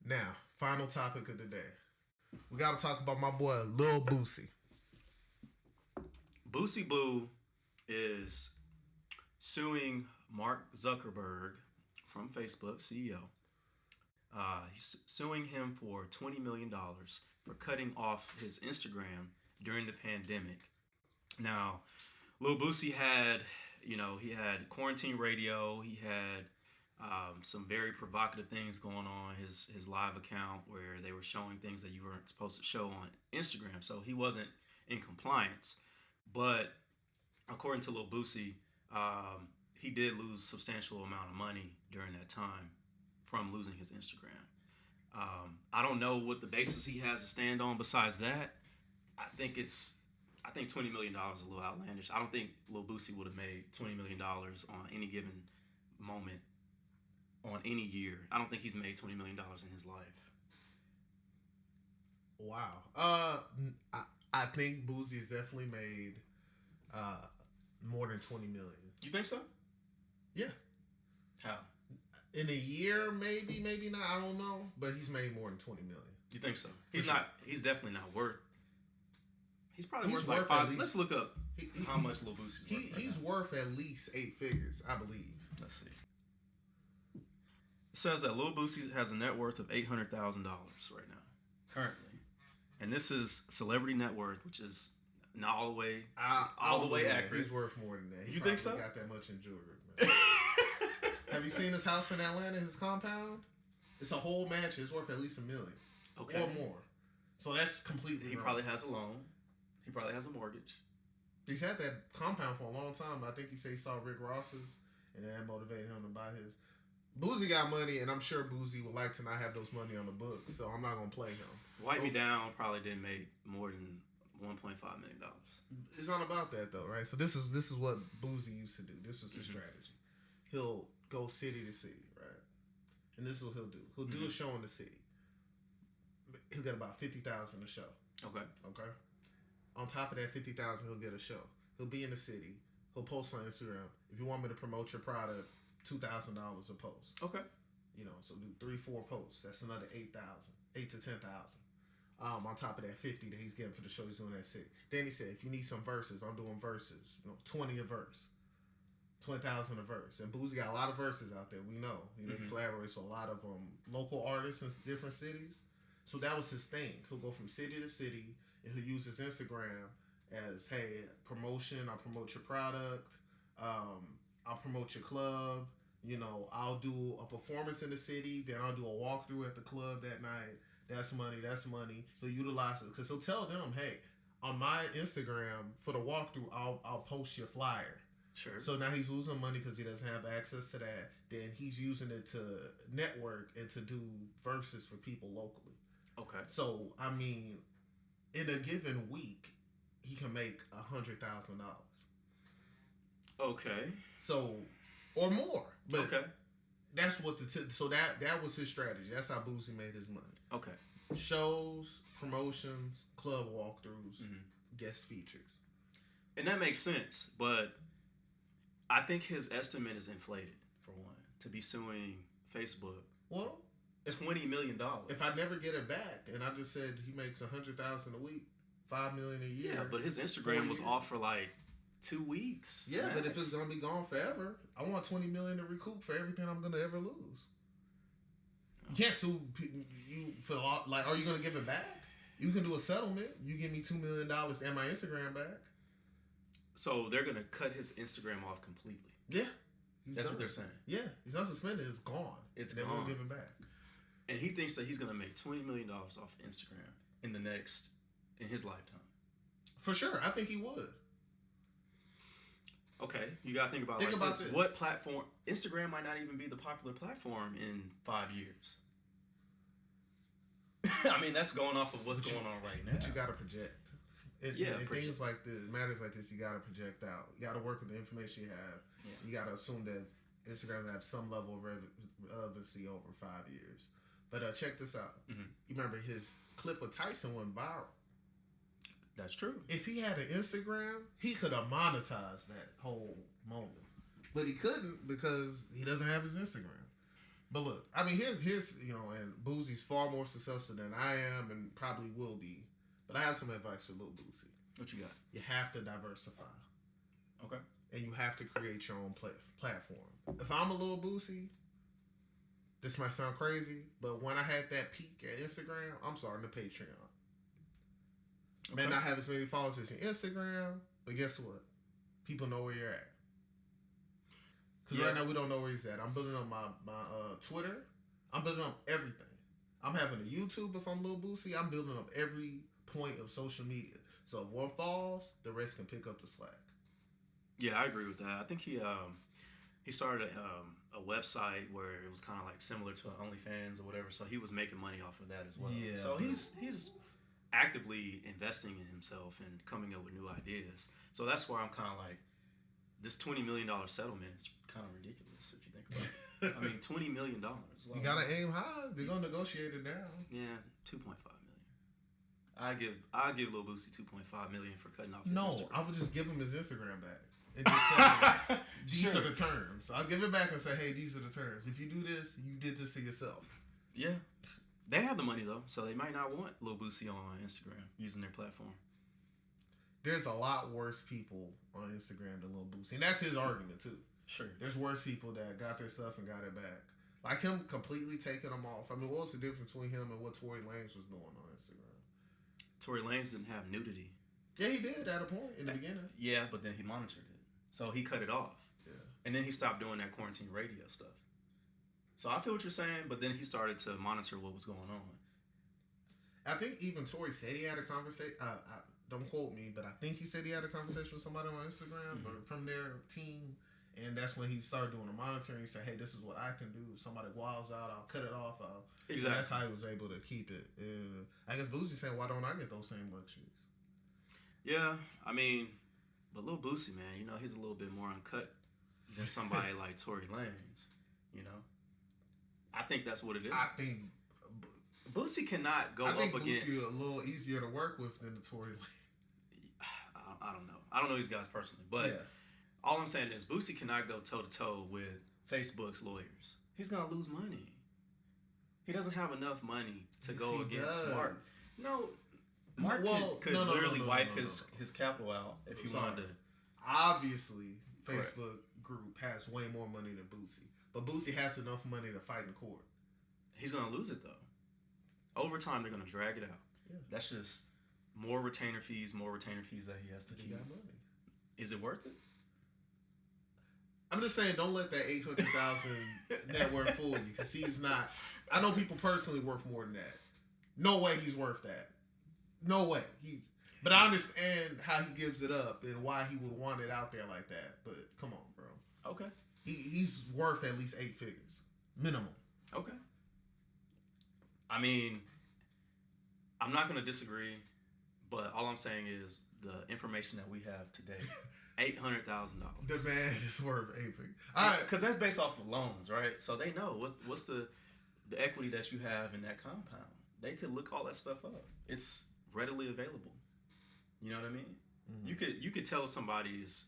Now, final topic of the day. We got to talk about my boy Lil Boosie. Boosie Boo is suing Mark Zuckerberg from Facebook, CEO. He's suing him for $20 million for cutting off his Instagram during the pandemic. Now, Lil Boosie had, he had quarantine radio. He had some very provocative things going on his live account where they were showing things that you weren't supposed to show on Instagram. So he wasn't in compliance. But according to Lil Boosie, he did lose a substantial amount of money during that time from losing his Instagram. I don't know what the basis he has to stand on besides that. I think $20 million is a little outlandish. I don't think Lil Boosie would have made $20 million on any given moment on any year. I don't think he's made $20 million in his life. Wow. I think Boosie's definitely made more than $20 million. You think so? Yeah. How? In a year, maybe not. I don't know, but he's made more than $20 million. You think so? Sure. He's definitely not worth. He's probably He's worth worth like at five. least- Let's look up how much Lil Boosie's worth. He's worth at least 8 figures, I believe. Let's see. It says that Lil Boosie has a net worth of $800,000 right now, currently, and this is celebrity net worth, which is not all the way accurate. He's worth more than that. He You think so? Got that much in jewelry, man. Have you seen his house in Atlanta? His compound? It's a whole mansion. It's worth at least $1 million, Okay. or more. So that's completely. He wrong. probably has a loan. He probably has a mortgage. He's had that compound for a long time. I think he said he saw Rick Ross's, and that motivated him to buy his. Boosie got money, and I'm sure Boosie would like to not have those money on the books, so I'm not gonna play him. Wipe Me Down probably didn't make more than $1.5 million. It's not about that though, right? So this is what Boosie used to do. This was his strategy. He'll go city to city, right? And this is what he'll do. He'll do a show in the city. He'll get about 50,000 a show. Okay. Okay. On top of that 50,000, he'll get a show. He'll be in the city. He'll post on Instagram. If you want me to promote your product, $2,000 a post. Okay. So do 3-4 posts. That's another 8,000, 8 to 10,000. On top of that 50 that he's getting for the show he's doing in that city. Then he said, if you need some verses, I'm doing verses. 20 a verse, 20,000 a verse. And Boosie got a lot of verses out there. We know. He collaborates with a lot of local artists in different cities. So that was his thing. He'll go from city to city, and he'll use his Instagram as, hey, promotion. I'll promote your product. I'll promote your club. I'll do a performance in the city. Then I'll do a walkthrough at the club that night. That's money. He'll utilize it because he'll tell them, hey, on my Instagram for the walkthrough, I'll post your flyer. Sure. So now he's losing money because he doesn't have access to that. Then he's using it to network and to do verses for people locally. Okay. So I mean, in a given week, he can make $100,000. Okay. So, or more. But okay. That's what so that was his strategy. That's how Boosie made his money. Okay. Shows, promotions, club walkthroughs, guest features. And that makes sense, but I think his estimate is inflated, for one, to be suing Facebook. Well, $20 million. If I never get it back, and I just said he makes $100,000 a week, $5 million a year. Yeah, but his Instagram was off for like 2 weeks. Yeah, max. but if it's gonna be gone forever, I want $20 million to recoup for everything I'm gonna ever lose. You can't sue you for like. Are you gonna give it back? You can do a settlement. You give me $2 million and my Instagram back. So they're gonna cut his Instagram off completely. Yeah, that's what they're saying. Yeah, he's not suspended. It's gone. It's they gone. won't give it back. And he thinks that he's gonna make $20 million off Instagram in his lifetime. For sure, I think he would. Okay, you gotta think about this. What platform? Instagram might not even be the popular platform in 5 years. I mean, that's going off of what's going on right now. But you gotta project. Things like this, matters like this, you gotta project out. You gotta work with the information you have. Yeah. You gotta assume that Instagram will have some level of relevancy over 5 years. But check this out. You remember his clip with Tyson went viral. That's true. If he had an Instagram, he could have monetized that whole moment. But he couldn't because he doesn't have his Instagram. But look, I mean, here's and Boosie's far more successful than I am, and probably will be. But I have some advice for Lil Boosie. What you got? You have to diversify. Okay. And you have to create your own platform. If I'm a Lil Boosie, this might sound crazy, but when I had that peak at Instagram, I'm starting a Patreon. Okay. May not have as many followers as your Instagram, but guess what? People know where you're at. Because right now we don't know where he's at. I'm building up my Twitter. I'm building up everything. I'm having a YouTube if I'm Lil Boosie. I'm building up every point of social media. So if one falls, the rest can pick up the slack. Yeah, I agree with that. I think he started a website where it was kind of like similar to OnlyFans or whatever. So he was making money off of that as well. Yeah. So he's actively investing in himself and coming up with new ideas. So that's why I'm kind of like, this $20 million settlement is kind of ridiculous if you think about it. I mean, $20 million. Like, you gotta aim high. They're gonna negotiate it down. Yeah, $2.5 million. I give Lil Boosie $2.5 million for cutting off his Instagram. I would just give him his Instagram back and just say, these are the terms. I'll give it back and say, hey, these are the terms. If you do this, you did this to yourself. Yeah. They have the money, though, so they might not want Lil Boosie on Instagram using their platform. There's a lot worse people on Instagram than Lil Boosie. And that's his argument, too. Sure. There's worse people that got their stuff and got it back. Like him completely taking them off. I mean, what was the difference between him and what Tory Lanez was doing on Instagram? Tory Lanez didn't have nudity. Yeah, he did at a point in the beginning. Yeah, but then he monitored it. So he cut it off. Yeah. And then he stopped doing that quarantine radio stuff. So I feel what you're saying, but then he started to monitor what was going on. I think even Tory said he had a conversation. Don't quote me, but I think he said he had a conversation with somebody on Instagram or from their team. And that's when he started doing the monitoring. He said, hey, this is what I can do. If somebody wilds out, I'll cut it off. Exactly. That's how he was able to keep it. I guess Boosie's saying, why don't I get those same luxuries? Yeah, I mean, but Lil Boosie, man, you know, he's a little bit more uncut than somebody like Tory Lanez, you know? I think that's what it is. I think Boosie cannot go up against... I think Boosie a little easier to work with than the Tory Lanez. I don't know. I don't know these guys personally, but... Yeah. All I'm saying is Boosie cannot go toe-to-toe with Facebook's lawyers. He's going to lose money. He doesn't have enough money to go against Mark. No, Mark could literally wipe his capital out if he wanted to. Obviously, Facebook group has way more money than Boosie. But Boosie has enough money to fight in court. He's going to lose it, though. Over time, they're going to drag it out. Yeah. That's just more retainer fees that he has to keep. Got money. Is it worth it? I'm just saying, don't let that 800,000 net worth fool you, because he's not. I know people personally worth more than that. No way he's worth that. No way. But I understand how he gives it up and why he would want it out there like that. But come on, bro. Okay. He's worth at least 8 figures, minimum. Okay. I mean, I'm not going to disagree, but all I'm saying is the information that we have today. $800,000. The man is worth 8 figures. All right, because that's based off of loans, right? So they know what's the equity that you have in that compound. They could look all that stuff up. It's readily available. You know what I mean? Mm-hmm. You could tell somebody's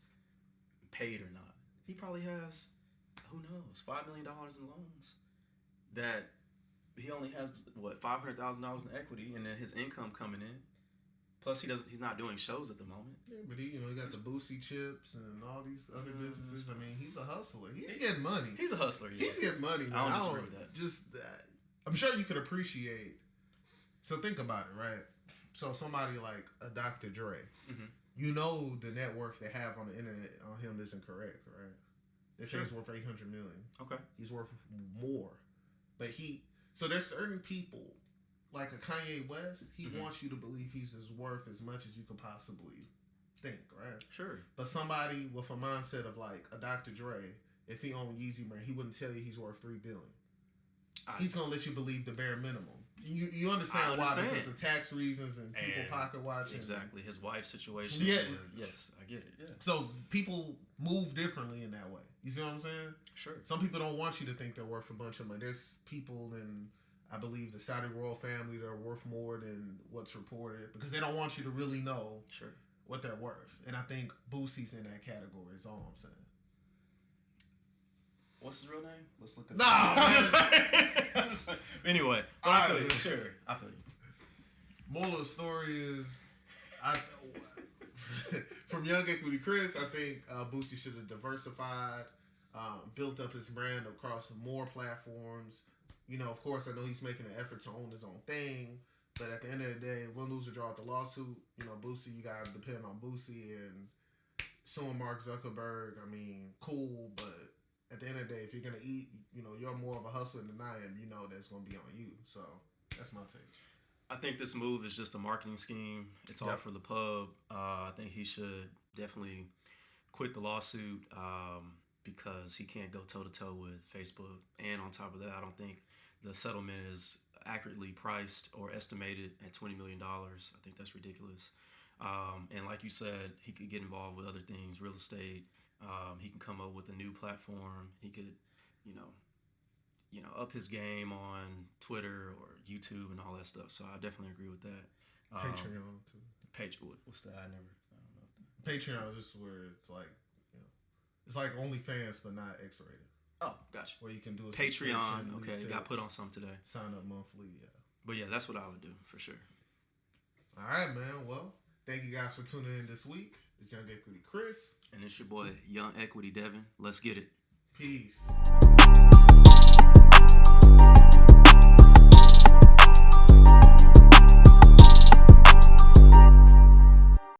paid or not. He probably has, who knows, $5 million in loans. That he only has $500,000 in equity, and then his income coming in. Plus, he's not doing shows at the moment. Yeah, but he got the Boosie chips and all these other businesses. I mean, he's a hustler. He's getting money. He's a hustler. Yeah. He's getting money. Man. I don't disagree with that. Just, I'm sure you could appreciate. So think about it, right? So somebody like a Dr. Dre, you know the net worth they have on the internet on him isn't correct, right? They say he's worth $800 million. Okay, he's worth more, but so there's certain people. Like a Kanye West, he wants you to believe he's worth as much as you could possibly think, right? Sure. But somebody with a mindset of like a Dr. Dre, if he owned Yeezy brand, he wouldn't tell you he's worth $3 billion. He's gonna let you believe the bare minimum. You understand why? Because of tax reasons and people pocket watching. Exactly. His wife's situation. Yeah. Yes, I get it. Yeah. So people move differently in that way. You see what I'm saying? Sure. Some people don't want you to think they're worth a bunch of money. There's people in, I believe, the Saudi royal family that are worth more than what's reported because they don't want you to really know what they're worth. And I think Boosie's in that category is all I'm saying. What's his real name? Let's look at Nah, I'm just saying. Anyway, but I feel you. Sure. I feel you. Moral of the story is, from Young Equity Chris, I think Boosie should have diversified, built up his brand across more platforms. You know, of course, I know he's making an effort to own his own thing, but at the end of the day, win, lose, or draw at the lawsuit, you know, Boosie, you gotta depend on Boosie, and suing Mark Zuckerberg, I mean, cool, but at the end of the day, if you're gonna eat, you know, you're more of a hustler than I am, you know that's gonna be on you. So that's my take. I think this move is just a marketing scheme. It's all for the pub. I think he should definitely quit the lawsuit because he can't go toe to toe with Facebook. And on top of that, I don't think the settlement is accurately priced or estimated at $20 million. I think that's ridiculous. And like you said, he could get involved with other things, real estate. He can come up with a new platform. He could, you know, up his game on Twitter or YouTube and all that stuff. So I definitely agree with that. Patreon too. What's that? I don't know. Patreon is just where it's like, you know, it's like OnlyFans but not X-rated. Oh, gotcha. Where you can do a Patreon. Okay, got put on some today. Sign up monthly, yeah. But yeah, that's what I would do for sure. All right, man. Well, thank you guys for tuning in this week. It's Young Equity Chris. And it's your boy, Young Equity Devin. Let's get it. Peace.